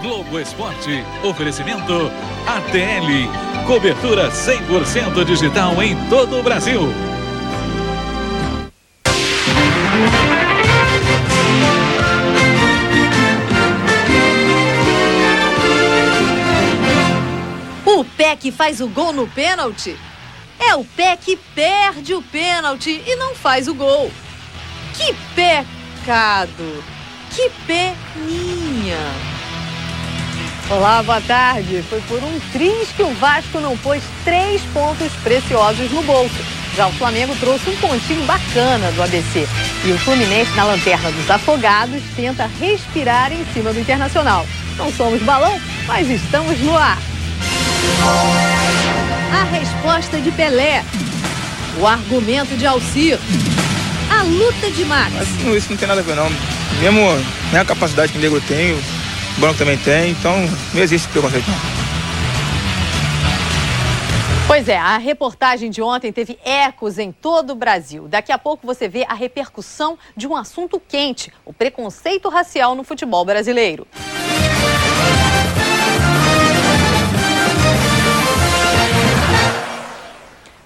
Globo Esporte, oferecimento ATL, cobertura 100% digital em todo o Brasil. O pé que faz o gol no pênalti é o pé que perde o pênalti e não faz o gol. Que pecado! Que peninha! Olá, boa tarde. Foi por um triz que o Vasco não pôs 3 pontos preciosos no bolso. Já o Flamengo trouxe um pontinho bacana do ABC. E o Fluminense, na lanterna dos afogados, tenta respirar em cima do Internacional. Não somos balão, mas estamos no ar. A resposta de Pelé. O argumento de Alcir. A luta de Max. Isso não tem nada a ver, não. Mesmo a capacidade que o negro tem, o branco também tem, então não existe preconceito, não. Pois é, a reportagem de ontem teve ecos em todo o Brasil. Daqui a pouco você vê a repercussão de um assunto quente, o preconceito racial no futebol brasileiro.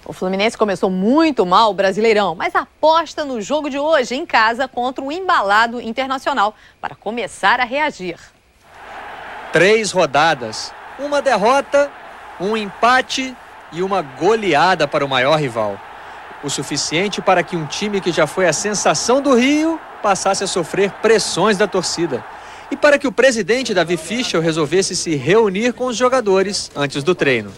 O Fluminense começou muito mal o Brasileirão, mas aposta no jogo de hoje em casa contra o embalado Internacional para começar a reagir. 3 rodadas, uma derrota, um empate e uma goleada para o maior rival. O suficiente para que um time que já foi a sensação do Rio passasse a sofrer pressões da torcida. E para que o presidente Davi Fischel resolvesse se reunir com os jogadores antes do treino.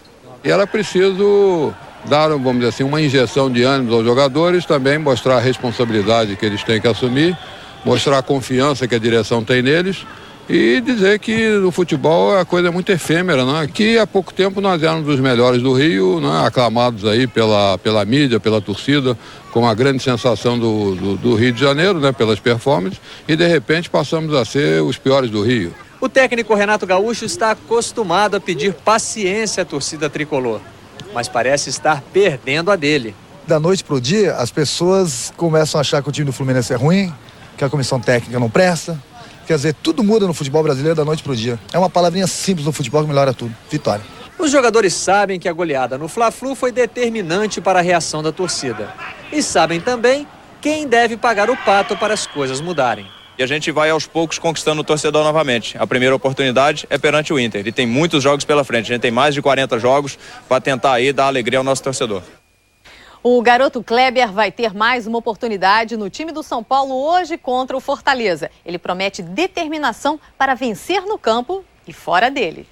E era preciso dar, vamos dizer assim, uma injeção de ânimo aos jogadores, também mostrar a responsabilidade que eles têm que assumir, mostrar a confiança que a direção tem neles e dizer que o futebol é coisa muito efêmera, né? Que há pouco tempo nós éramos dos melhores do Rio, né? Aclamados aí pela mídia, pela torcida, com a grande sensação do Rio de Janeiro, né? Pelas performances, e de repente passamos a ser os piores do Rio. O técnico Renato Gaúcho está acostumado a pedir paciência à torcida tricolor, mas parece estar perdendo a dele. Da noite para o dia, as pessoas começam a achar que o time do Fluminense é ruim, que a comissão técnica não presta. Quer dizer, tudo muda no futebol brasileiro da noite para o dia. É uma palavrinha simples no futebol que melhora tudo. Vitória. Os jogadores sabem que a goleada no Fla-Flu foi determinante para a reação da torcida. E sabem também quem deve pagar o pato para as coisas mudarem. E a gente vai aos poucos conquistando o torcedor novamente. A primeira oportunidade é perante o Inter. Ele tem muitos jogos pela frente. A gente tem mais de 40 jogos para tentar aí dar alegria ao nosso torcedor. O garoto Kleber vai ter mais uma oportunidade no time do São Paulo hoje contra o Fortaleza. Ele promete determinação para vencer no campo e fora dele.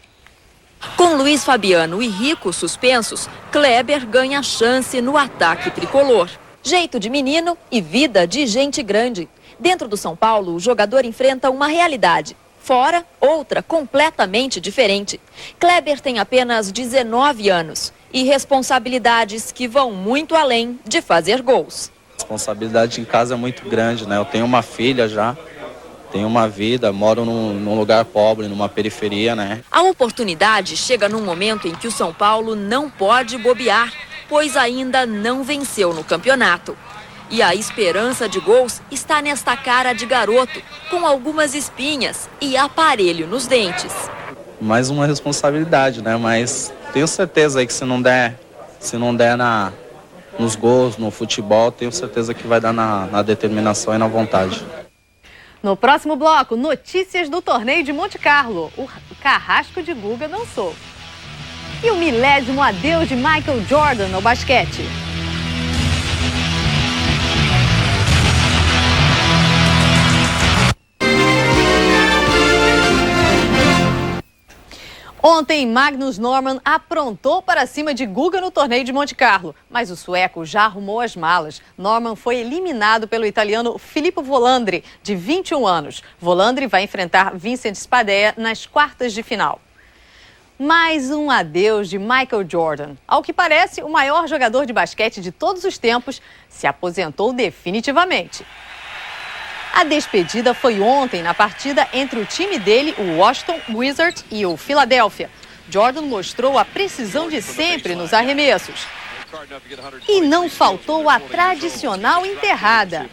Com Luiz Fabiano e Rico suspensos, Kleber ganha chance no ataque tricolor. Jeito de menino e vida de gente grande. Dentro do São Paulo, o jogador enfrenta uma realidade. Fora, outra completamente diferente. Kleber tem apenas 19 anos e responsabilidades que vão muito além de fazer gols. A responsabilidade em casa é muito grande, né? Eu tenho uma filha já, tenho uma vida, moro num lugar pobre, numa periferia, né? A oportunidade chega num momento em que o São Paulo não pode bobear, pois ainda não venceu no campeonato. E a esperança de gols está nesta cara de garoto, com algumas espinhas e aparelho nos dentes. Mais uma responsabilidade, né? Mas tenho certeza aí que se não der nos gols, no futebol, tenho certeza que vai dar na determinação e na vontade. No próximo bloco, notícias do torneio de Monte Carlo. O carrasco de Guga dançou. E o 1000º adeus de Michael Jordan ao basquete. Ontem, Magnus Norman aprontou para cima de Guga no torneio de Monte Carlo, mas o sueco já arrumou as malas. Norman foi eliminado pelo italiano Filippo Volandri, de 21 anos. Volandri vai enfrentar Vincent Spadea nas quartas de final. Mais um adeus de Michael Jordan. Ao que parece, o maior jogador de basquete de todos os tempos se aposentou definitivamente. A despedida foi ontem na partida entre o time dele, o Washington Wizards, e o Philadelphia. Jordan mostrou a precisão de sempre nos arremessos. E não faltou a tradicional enterrada.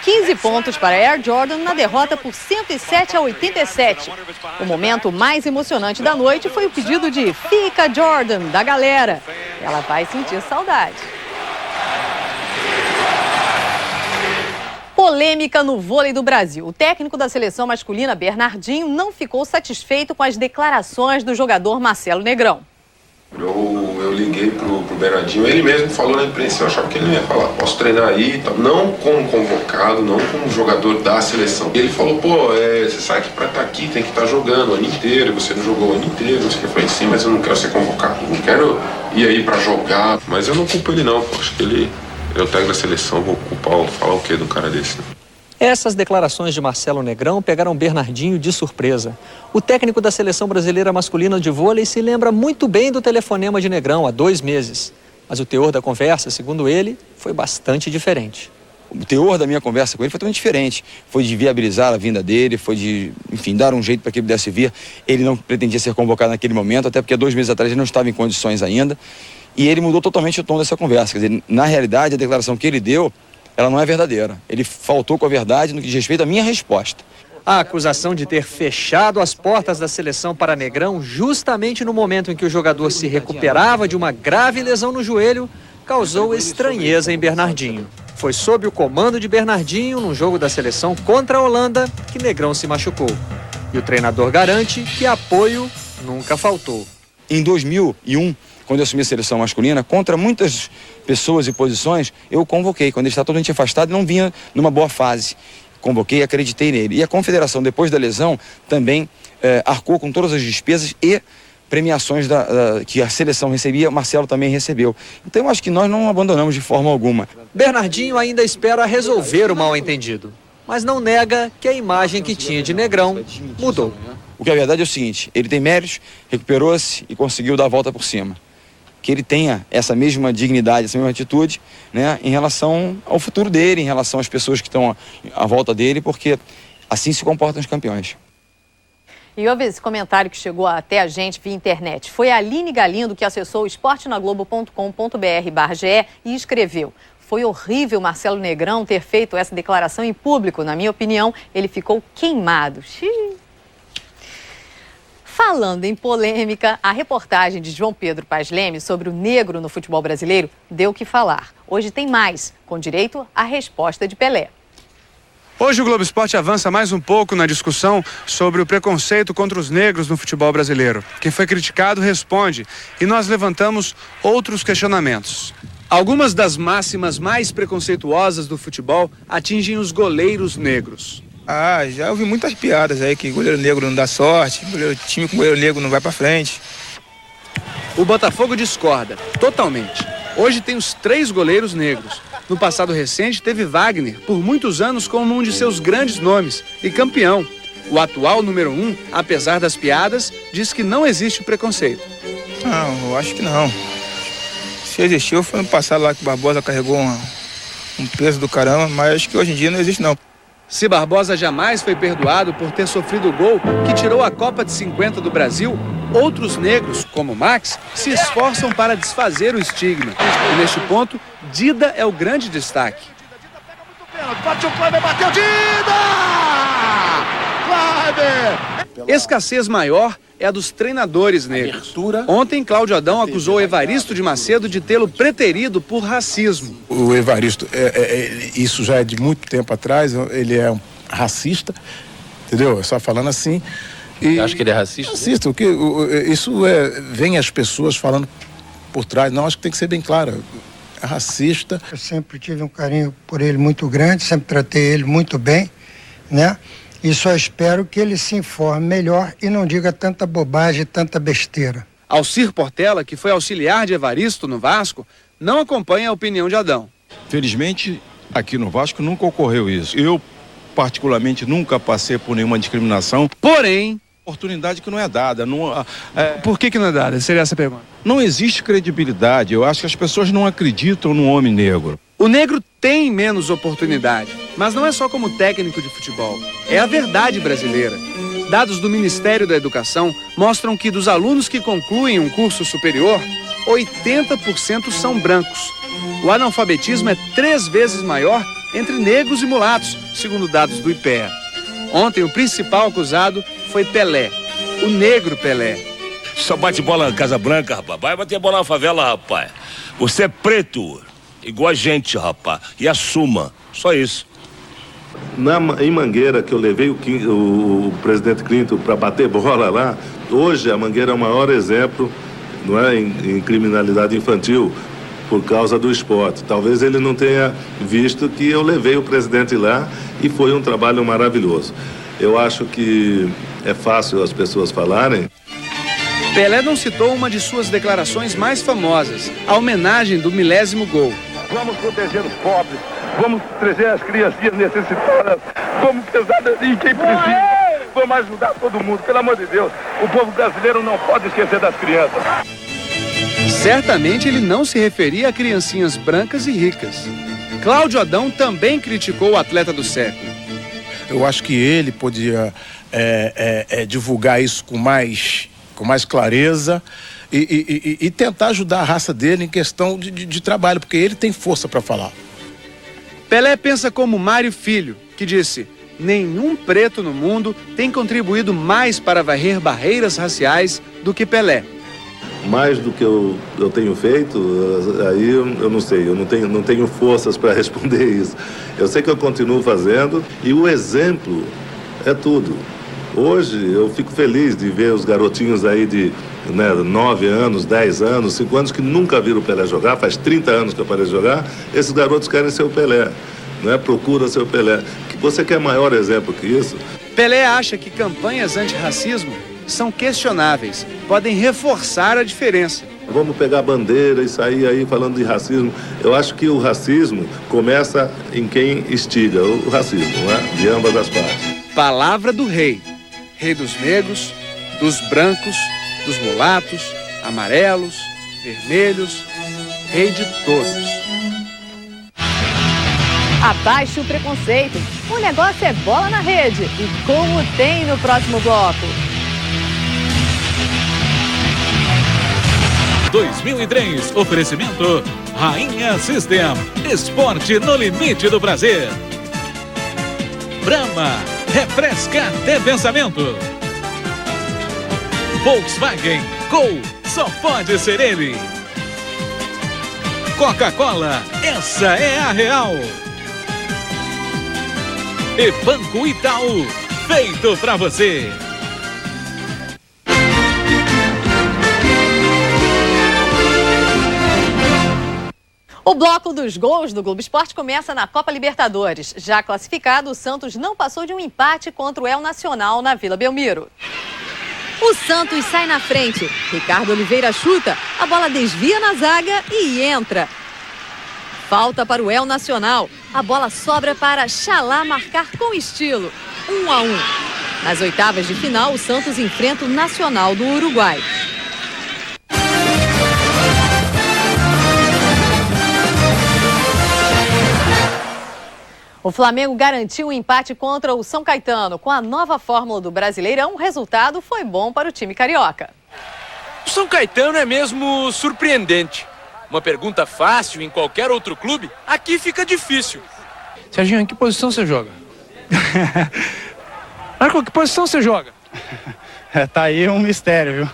15 pontos para Air Jordan na derrota por 107-87. O momento mais emocionante da noite foi o pedido de "Fica Jordan" da galera. Ela vai sentir saudade. Polêmica no vôlei do Brasil. O técnico da seleção masculina, Bernardinho, não ficou satisfeito com as declarações do jogador Marcelo Negrão. Eu liguei pro Bernardinho, ele mesmo falou na imprensa, eu achava que ele não ia falar, posso treinar aí, não como convocado, não como jogador da seleção. E ele falou, você sabe que pra estar aqui tem que estar jogando o ano inteiro, você não jogou o ano inteiro, você foi assim, mas eu não quero ser convocado, não quero ir aí pra jogar, mas eu não culpo ele não, acho que ele é o técnico da seleção, vou culpar, falar o quê de um cara desse, né? Essas declarações de Marcelo Negrão pegaram Bernardinho de surpresa. O técnico da seleção brasileira masculina de vôlei se lembra muito bem do telefonema de Negrão há 2 meses. Mas o teor da conversa, segundo ele, foi bastante diferente. O teor da minha conversa com ele foi totalmente diferente. Foi de viabilizar a vinda dele, foi de, enfim, dar um jeito para que ele pudesse vir. Ele não pretendia ser convocado naquele momento, até porque 2 meses atrás ele não estava em condições ainda. E ele mudou totalmente o tom dessa conversa. Quer dizer, na realidade, a declaração que ele deu, ela não é verdadeira. Ele faltou com a verdade no que diz respeito à minha resposta. A acusação de ter fechado as portas da seleção para Negrão justamente no momento em que o jogador se recuperava de uma grave lesão no joelho causou estranheza em Bernardinho. Foi sob o comando de Bernardinho, num jogo da seleção contra a Holanda, que Negrão se machucou. E o treinador garante que apoio nunca faltou. Em 2001, quando eu assumi a seleção masculina, contra muitas pessoas e posições, eu convoquei. Quando ele estava totalmente afastado, não vinha numa boa fase. Convoquei e acreditei nele. E a confederação, depois da lesão, também arcou com todas as despesas e premiações que a seleção recebia, o Marcelo também recebeu. Então eu acho que nós não abandonamos de forma alguma. Bernardinho ainda espera resolver o mal-entendido, mas não nega que a imagem que tinha de Negrão mudou. O que é verdade é o seguinte, ele tem méritos, recuperou-se e conseguiu dar a volta por cima. Que ele tenha essa mesma dignidade, essa mesma atitude, né, em relação ao futuro dele, em relação às pessoas que estão à volta dele, porque assim se comportam os campeões. E houve esse comentário que chegou até a gente via internet. Foi a Aline Galindo que acessou esportenaglobo.com.br/GE e escreveu: foi horrível Marcelo Negrão ter feito essa declaração em público. Na minha opinião, ele ficou queimado. Xiii. Falando em polêmica, a reportagem de João Pedro Paz Leme sobre o negro no futebol brasileiro deu o que falar. Hoje tem mais, com direito à resposta de Pelé. Hoje o Globo Esporte avança mais um pouco na discussão sobre o preconceito contra os negros no futebol brasileiro. Quem foi criticado responde e nós levantamos outros questionamentos. Algumas das máximas mais preconceituosas do futebol atingem os goleiros negros. Já ouvi muitas piadas aí que goleiro negro não dá sorte, time com goleiro negro não vai pra frente. O Botafogo discorda totalmente. Hoje tem os 3 goleiros negros. No passado recente teve Wagner, por muitos anos como um de seus grandes nomes e campeão. O atual número 1, apesar das piadas, diz que não existe preconceito. Não, eu acho que não. Se existiu foi no passado lá que o Barbosa carregou um peso do caramba, mas acho que hoje em dia não existe não. Se Barbosa jamais foi perdoado por ter sofrido o gol que tirou a Copa de 50 do Brasil, outros negros, como Max, se esforçam para desfazer o estigma. E neste ponto, Dida é o grande destaque. Partiu o Kleber, bateu Dida! Kleber! Escassez maior é a dos treinadores negros. Ontem, Cláudio Adão acusou Evaristo de Macedo de tê-lo preterido por racismo. O Evaristo, isso já é de muito tempo atrás, ele é um racista, entendeu? Só falando assim. Você acha que ele é racista? Racista, vem as pessoas falando por trás, não, acho que tem que ser bem claro. É racista. Eu sempre tive um carinho por ele muito grande, sempre tratei ele muito bem, né? E só espero que ele se informe melhor e não diga tanta bobagem, tanta besteira. Alcir Portela, que foi auxiliar de Evaristo no Vasco, não acompanha a opinião de Adão. Felizmente, aqui no Vasco nunca ocorreu isso. Eu, particularmente, nunca passei por nenhuma discriminação. Porém, oportunidade que não é dada. Por que não é dada? Seria essa a pergunta. Não existe credibilidade. Eu acho que as pessoas não acreditam no homem negro. O negro tem menos oportunidade, mas não é só como técnico de futebol. É a verdade brasileira. Dados do Ministério da Educação mostram que dos alunos que concluem um curso superior, 80% são brancos. O analfabetismo é 3 vezes maior entre negros e mulatos, segundo dados do IPEA. Ontem, o principal acusado foi Pelé, o negro Pelé. Só bate bola na Casa Branca, rapaz. Vai bater bola na favela, rapaz. Você é preto, igual a gente, rapaz. E assuma. Só isso. Em Mangueira, que eu levei o presidente Clinton para bater bola lá, hoje a Mangueira é o maior exemplo, não é, em criminalidade infantil por causa do esporte. Talvez ele não tenha visto que eu levei o presidente lá e foi um trabalho maravilhoso. Eu acho que é fácil as pessoas falarem. Pelé não citou uma de suas declarações mais famosas, a homenagem do 1000º gol. Vamos proteger os pobres, vamos proteger as criancinhas necessitadas, vamos pesar em quem precisa, vamos ajudar todo mundo, pelo amor de Deus. O povo brasileiro não pode esquecer das crianças. Certamente ele não se referia a criancinhas brancas e ricas. Cláudio Adão também criticou o atleta do século. Eu acho que ele podia divulgar isso com mais clareza e tentar ajudar a raça dele em questão de trabalho, porque ele tem força para falar. Pelé pensa como Mário Filho, que disse: nenhum preto no mundo tem contribuído mais para varrer barreiras raciais do que Pelé. Mais do que eu tenho feito, aí eu não sei, eu não tenho forças para responder isso. Eu sei que eu continuo fazendo e o exemplo é tudo. Hoje eu fico feliz de ver os garotinhos aí de 9 anos, 10 anos, 5 anos que nunca viram o Pelé jogar, faz 30 anos que eu parei de jogar, esses garotos querem ser o Pelé, procura ser o Pelé. Você quer maior exemplo que isso? Pelé acha que campanhas antirracismo são questionáveis, podem reforçar a diferença. Vamos pegar a bandeira e sair aí falando de racismo. Eu acho que o racismo começa em quem instiga o racismo, de ambas as partes. Palavra do rei. Rei dos negros, dos brancos, dos mulatos, amarelos, vermelhos, rei de todos. Abaixe o preconceito. O negócio é bola na rede. E como tem no próximo bloco. 2003, oferecimento Rainha System, esporte no limite do prazer. Brahma, refresca até pensamento. Volkswagen, Gol, só pode ser ele. Coca-Cola, essa é a real. E Banco Itaú, feito pra você. O bloco dos gols do Globo Esporte começa na Copa Libertadores. Já classificado, o Santos não passou de um empate contra o El Nacional na Vila Belmiro. O Santos sai na frente. Ricardo Oliveira chuta, a bola desvia na zaga e entra. Falta para o El Nacional. A bola sobra para Xalá marcar com estilo. 1-1. Nas oitavas de final, o Santos enfrenta o Nacional do Uruguai. O Flamengo garantiu um empate contra o São Caetano. Com a nova fórmula do Brasileirão, o resultado foi bom para o time carioca. O São Caetano é mesmo surpreendente. Uma pergunta fácil em qualquer outro clube, aqui fica difícil. Serginho, em que posição você joga? Marco, que posição você joga? Tá aí um mistério, viu?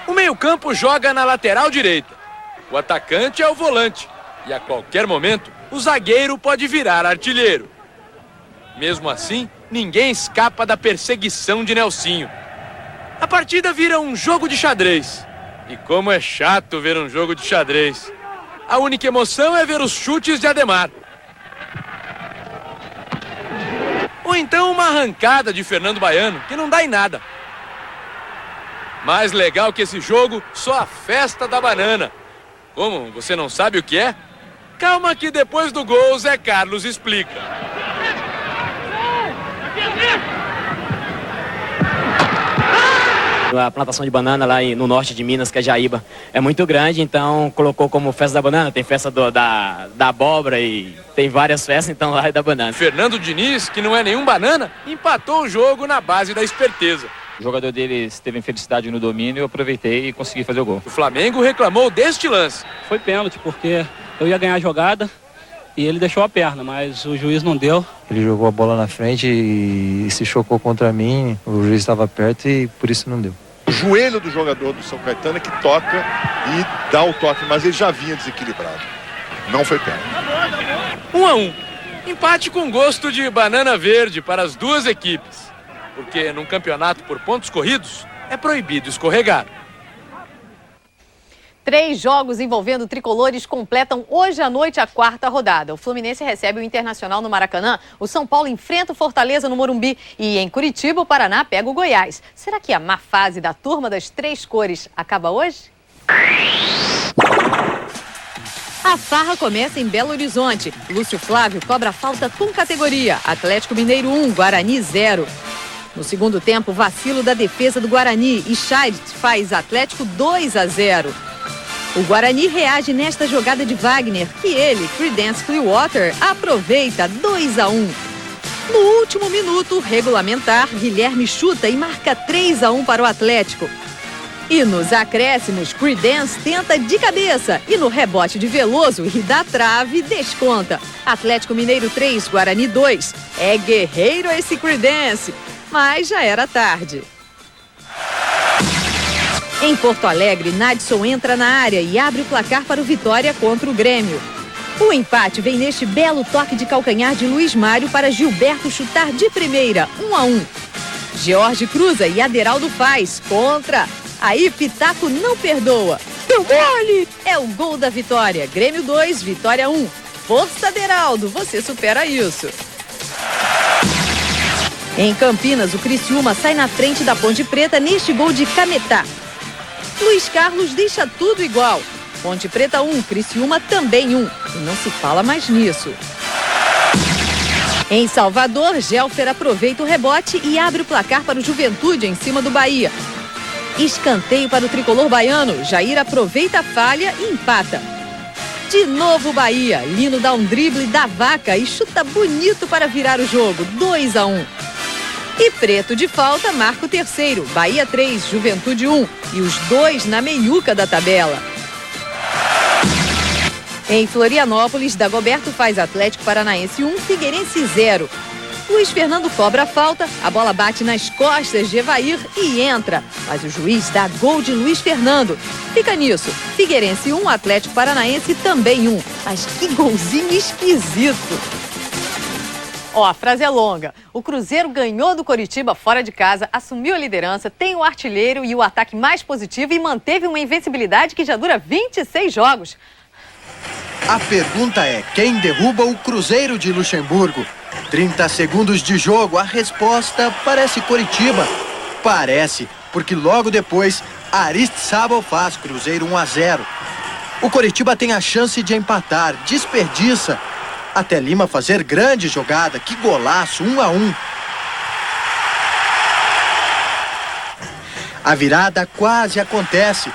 O meio-campo joga na lateral direita. O atacante é o volante. E a qualquer momento, o zagueiro pode virar artilheiro. Mesmo assim, ninguém escapa da perseguição de Nelsinho. A partida vira um jogo de xadrez. E como é chato ver um jogo de xadrez. A única emoção é ver os chutes de Ademar. Ou então uma arrancada de Fernando Baiano, que não dá em nada. Mais legal que esse jogo, só a festa da banana. Como, você não sabe o que é? Calma que depois do gol, Zé Carlos explica. A plantação de banana lá no norte de Minas, que é Jaíba, é muito grande, então colocou como festa da banana, tem festa da abóbora e tem várias festas, então lá é da banana. Fernando Diniz, que não é nenhum banana, empatou o jogo na base da esperteza. O jogador deles teve infelicidade no domínio, eu aproveitei e consegui fazer o gol. O Flamengo reclamou deste lance. Foi pênalti, porque eu ia ganhar a jogada e ele deixou a perna, mas o juiz não deu. Ele jogou a bola na frente e se chocou contra mim, o juiz estava perto e por isso não deu. O joelho do jogador do São Caetano é que toca e dá o toque, mas ele já vinha desequilibrado. Não foi pênalti. 1-1. Empate com gosto de banana verde para as duas equipes. Porque num campeonato por pontos corridos, é proibido escorregar. 3 jogos envolvendo tricolores completam hoje à noite a 4ª rodada. O Fluminense recebe o Internacional no Maracanã, o São Paulo enfrenta o Fortaleza no Morumbi e em Curitiba o Paraná pega o Goiás. Será que a má fase da turma das 3 cores acaba hoje? A farra começa em Belo Horizonte. Lúcio Flávio cobra falta com categoria. Atlético Mineiro 1, Guarani 0. No segundo tempo, vacilo da defesa do Guarani e Scheidt faz Atlético 2-0. O Guarani reage nesta jogada de Wagner, que ele, Creedence Clearwater, aproveita 2-1. No último minuto, regulamentar, Guilherme chuta e marca 3-1 para o Atlético. E nos acréscimos, Creedence tenta de cabeça e no rebote de Veloso e da trave desconta. Atlético Mineiro 3, Guarani 2. É guerreiro esse Creedence, mas já era tarde. Em Porto Alegre, Nadson entra na área e abre o placar para o Vitória contra o Grêmio. O empate vem neste belo toque de calcanhar de Luiz Mário para Gilberto chutar de primeira, 1-1. Jorge cruza e Aderaldo faz, contra. Aí Pitaco não perdoa. Deu mole! É o gol da Vitória. Grêmio 2, Vitória 1. Força, Aderaldo, você supera isso. Em Campinas, o Criciúma sai na frente da Ponte Preta neste gol de Cametá. Luiz Carlos deixa tudo igual. Ponte Preta 1, Criciúma também 1. E não se fala mais nisso. Em Salvador, Gelfer aproveita o rebote e abre o placar para o Juventude em cima do Bahia. Escanteio para o tricolor baiano. Jair aproveita a falha e empata. De novo Bahia. Lino dá um drible da vaca e chuta bonito para virar o jogo. 2-1. E Preto de falta marca o terceiro. Bahia 3, Juventude 1. E os dois na meiuca da tabela. Em Florianópolis, Dagoberto faz Atlético Paranaense 1, Figueirense 0. Luiz Fernando cobra a falta, a bola bate nas costas de Evair e entra. Mas o juiz dá gol de Luiz Fernando. Fica nisso, Figueirense 1, Atlético Paranaense também 1. Mas que golzinho esquisito. Ó, a frase é longa. O Cruzeiro ganhou do Coritiba fora de casa, assumiu a liderança, tem o artilheiro e o ataque mais positivo e manteve uma invencibilidade que já dura 26 jogos. A pergunta é, quem derruba o Cruzeiro de Luxemburgo? 30 segundos de jogo, a resposta parece Coritiba. Parece, porque logo depois, Aristizábal faz Cruzeiro 1-0. O Coritiba tem a chance de empatar, desperdiça. Até Lima fazer grande jogada, que golaço, 1-1. A virada quase acontece.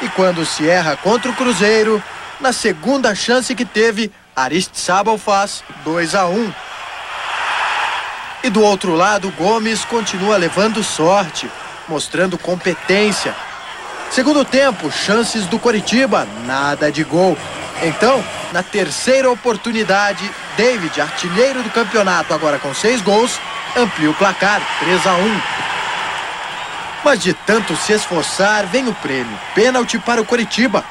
E quando se erra contra o Cruzeiro, na segunda chance que teve, Aristizábal faz 2-1. E do outro lado, Gomes continua levando sorte, mostrando competência. Segundo tempo, chances do Coritiba, nada de gol. Então, na terceira oportunidade, David, artilheiro do campeonato, agora com 6 gols, amplia o placar, 3-1. Mas de tanto se esforçar, vem o prêmio, pênalti para o Coritiba.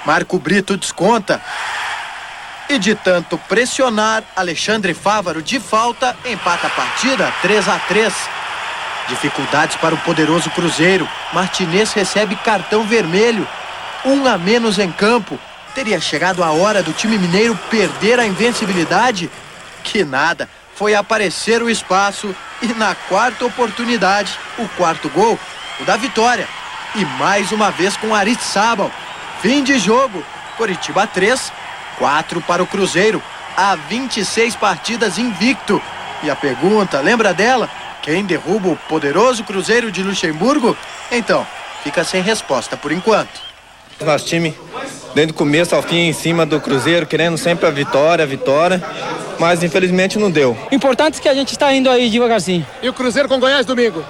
Marco Brito desconta. E de tanto pressionar, Alexandre Fávaro de falta empata a partida 3-3. Dificuldades para o poderoso Cruzeiro. Martinez recebe cartão vermelho. 1 a menos em campo. Teria chegado a hora do time mineiro perder a invencibilidade? Que nada. Foi aparecer o espaço e na quarta oportunidade, o quarto gol, o da vitória. E mais uma vez com Aristizábal. Fim de jogo. Coritiba 3, 4 para o Cruzeiro. Há 26 partidas invicto. E a pergunta, lembra dela? Quem derruba o poderoso Cruzeiro de Luxemburgo? Então, fica sem resposta por enquanto. Nosso time, desde o começo ao fim, em cima do Cruzeiro, querendo sempre a vitória, mas infelizmente não deu. Importante é que a gente está indo aí devagarzinho. E o Cruzeiro com Goiás domingo?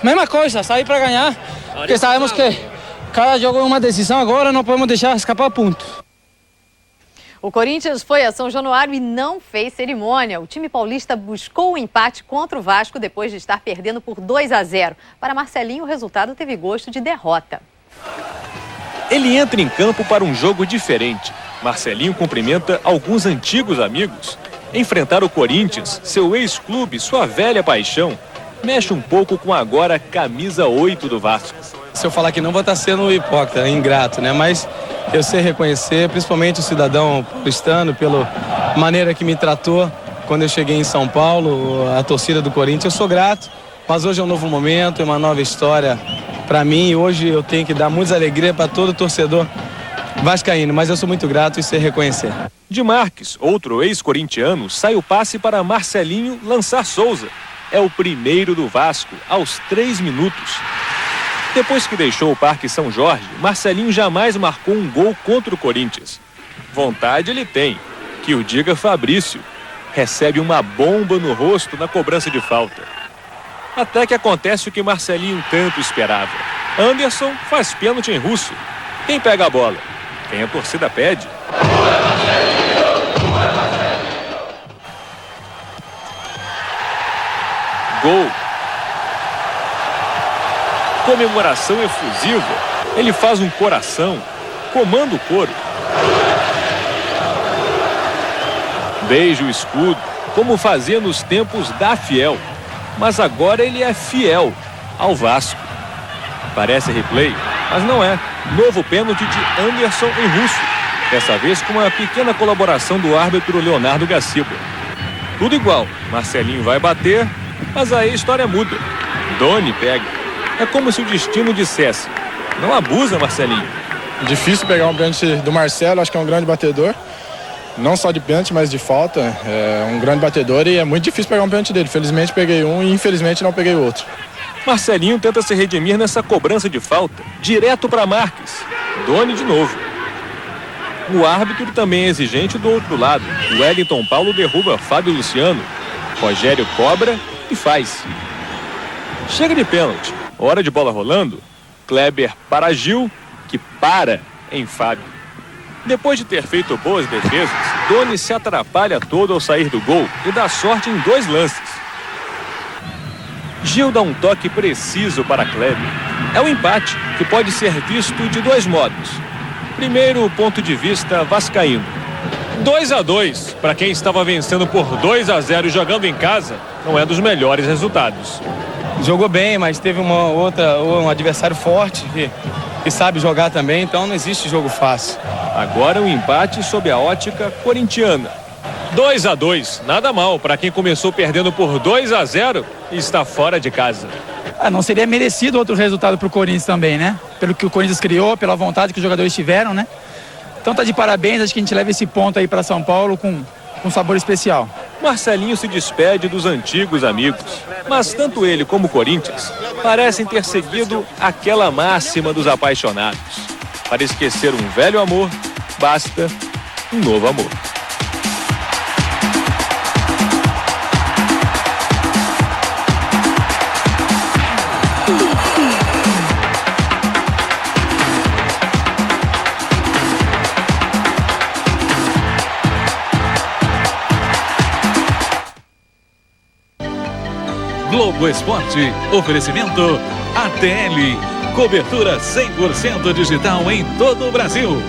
Mesma coisa, sair para ganhar, porque sabemos que cada jogo é uma decisão agora, não podemos deixar escapar ponto. O Corinthians foi a São Januário e não fez cerimônia. O time paulista buscou o empate contra o Vasco depois de estar perdendo por 2-0. Para Marcelinho, o resultado teve gosto de derrota. Ele entra em campo para um jogo diferente. Marcelinho cumprimenta alguns antigos amigos. Enfrentar o Corinthians, seu ex-clube, sua velha paixão, mexe um pouco com agora camisa 8 do Vasco. Se eu falar que não, vou estar sendo hipócrita, ingrato, né? Mas eu sei reconhecer, principalmente o cidadão paulistano, pela maneira que me tratou quando eu cheguei em São Paulo, a torcida do Corinthians. Eu sou grato, mas hoje é um novo momento, é uma nova história para mim. E hoje eu tenho que dar muita alegria para todo torcedor vascaíno, mas eu sou muito grato e sei reconhecer. De Marques, outro ex-corintiano, sai o passe para Marcelinho lançar Souza. É o primeiro do Vasco, aos 3 minutos. Depois que deixou o Parque São Jorge, Marcelinho jamais marcou um gol contra o Corinthians. Vontade ele tem, que o diga Fabrício. Recebe uma bomba no rosto na cobrança de falta. Até que acontece o que Marcelinho tanto esperava. Anderson faz pênalti em Russo. Quem pega a bola? Quem a torcida pede. Gol. Comemoração efusiva. Ele faz um coração. Comanda o coro. Beija o escudo, como fazia nos tempos da Fiel. Mas agora ele é fiel ao Vasco. Parece replay, mas não é. Novo pênalti de Anderson em Russo. Dessa vez com uma pequena colaboração do árbitro Leonardo Gaciba. Tudo igual. Marcelinho vai bater, mas aí a história muda. Doni pega. É como se o destino dissesse: não abusa, Marcelinho. Difícil pegar um pênalti do Marcelo, acho que é um grande batedor. Não só de pênalti, mas de falta. É um grande batedor e é muito difícil pegar um pênalti dele. Felizmente peguei um e infelizmente não peguei o outro. Marcelinho tenta se redimir nessa cobrança de falta, direto para Marques. Doni de novo. O árbitro também é exigente do outro lado. Wellington Paulo derruba Fábio Luciano. Rogério cobra e faz. Chega de pênalti. Hora de bola rolando. Kleber para Gil, que para em Fábio. Depois de ter feito boas defesas, Doni se atrapalha todo ao sair do gol e dá sorte em 2 lances. Gil dá um toque preciso para Kleber. É um empate que pode ser visto de 2 modos. Primeiro, o ponto de vista vascaíno. 2-2, para quem estava vencendo por 2-0 jogando em casa, não é dos melhores resultados. Jogou bem, mas teve um adversário forte que sabe jogar também, então não existe jogo fácil. Agora um empate sob a ótica corintiana. 2-2, nada mal para quem começou perdendo por 2-0 e está fora de casa. Não seria merecido outro resultado para o Corinthians também, né? Pelo que o Corinthians criou, pela vontade que os jogadores tiveram, né? Então tá de parabéns, acho que a gente leva esse ponto aí para São Paulo com sabor especial. Marcelinho se despede dos antigos amigos, mas tanto ele como o Corinthians parecem ter seguido aquela máxima dos apaixonados. Para esquecer um velho amor, basta um novo amor. Globo Esporte, oferecimento ATL, cobertura 100% digital em todo o Brasil.